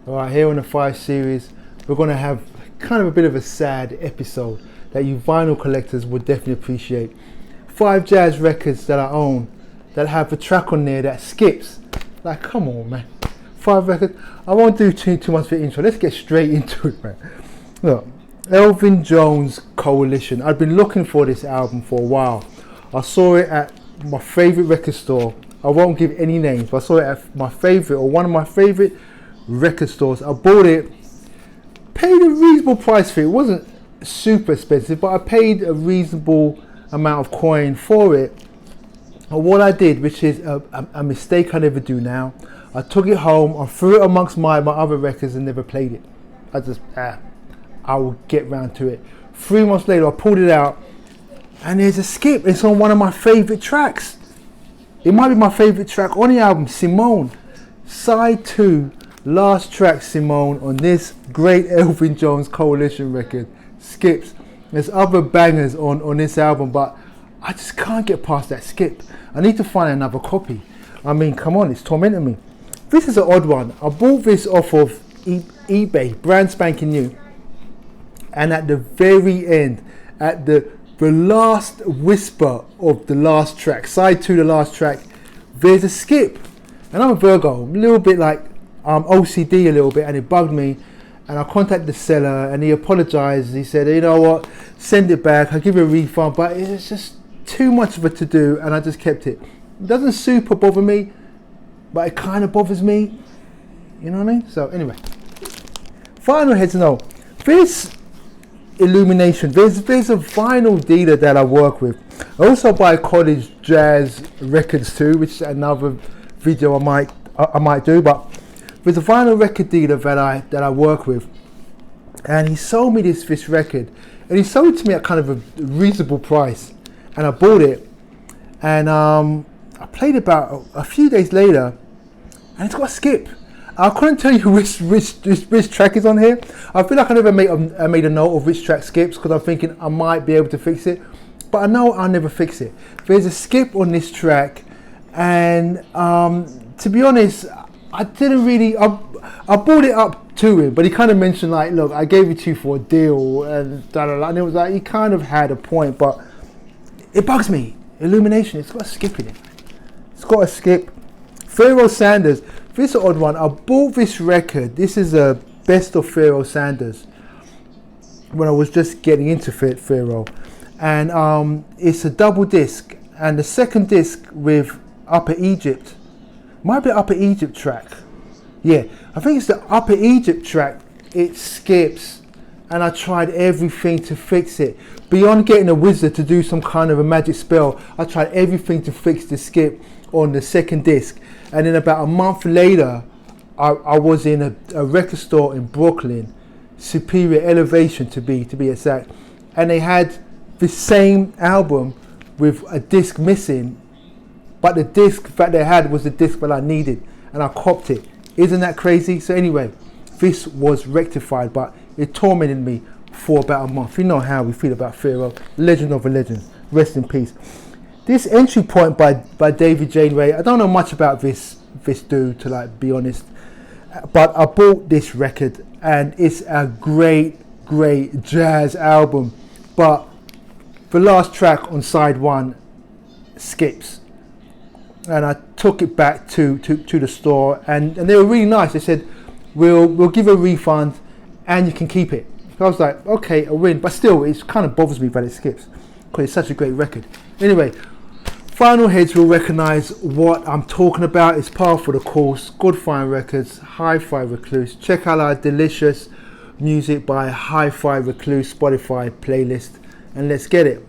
Alright, here on the 5 series, we're going to have kind of a bit of a sad episode that you vinyl collectors would definitely appreciate. 5 jazz records that I own that have a track on there that skips. Like, come on, man. 5 records. I won't do too much of the intro. Let's get straight into it, man. Look, Elvin Jones Coalition. I've been looking for this album for a while. I saw it at my favourite record store. I won't give any names, but I saw it at my favourite, or one of my favourite record stores. I bought it, paid a reasonable price for it. It wasn't super expensive, but I paid a reasonable amount of coin for it. And what I did, which is a mistake I never do now, I took it home, I threw it amongst my other records and never played it. I just, I will get round to it. 3 months later, I pulled it out and there's a skip. It's on one of my favourite tracks. It might be my favourite track on the album, Simone. Side 2, last track, Simone, on this great Elvin Jones Coalition record, skips. There's other bangers on this album, but I just can't get past that skip. I need to find another copy. I mean, come on, it's tormenting me. This is an odd one. I bought this off of eBay, brand spanking new. And at the very end, at the last whisper of the last track, side 2, the last track, there's a skip. And I'm a Virgo, a little bit like OCD a little bit, and it bugged me. And I contacted the seller and he apologized. He said, you know what, send it back, I'll give you a refund, but it's just too much of a to-do, and I just kept it. It doesn't super bother me, but it kind of bothers me. You know what I mean? So anyway, final heads know. This Illumination, there's a vinyl dealer that I work with. I also buy college jazz records too, which is another video I might do. But there's a vinyl record dealer that I work with, and he sold me this record, and he sold it to me at kind of a reasonable price, and I bought it, and I played it about a few days later, and it's got a skip. I couldn't tell you which track is on here. I feel like I never made a note of which track skips, because I'm thinking I might be able to fix it, but I know I'll never fix it. There's a skip on this track, and to be honest, I didn't really. I brought it up to him, but he kind of mentioned like, look, I gave it to you for a deal, and da da da. And it was like, he kind of had a point, but it bugs me. Illumination, it's got a skip in it. It's got a skip. Pharoah Sanders. This is an odd one. I bought this record. This is a best of Pharoah Sanders when I was just getting into Pharoah, and it's a double disc, and the second disc with Upper Egypt might be the Upper Egypt track. Yeah, I think it's the Upper Egypt track. It skips, and I tried everything to fix it. Beyond getting a wizard to do some kind of a magic spell, I tried everything to fix the skip on the second disc. And then about a month later, I was in a record store in Brooklyn, Superior Elevation to be exact, and they had the same album with a disc missing, but the disc that they had was the disc that I needed, and I copped it. Isn't that crazy? So anyway, this was rectified, but it tormented me for about a month. You know how we feel about Pharoah, legend of a legend. Rest in peace. This Entry Point by David Janeway, I don't know much about this dude, to like be honest, but I bought this record and it's a great jazz album, but the last track on side 1 skips, and I took it back to the store, and they were really nice. They said we'll give a refund and you can keep it. So I was like, okay, a win, but still it kind of bothers me that it skips because it's such a great record. Anyway, final heads will recognize what I'm talking about. It's par for the course. Good Fine Records, Hi-Fi Recluse. Check out our delicious music by Hi-Fi Recluse Spotify playlist, and let's get it.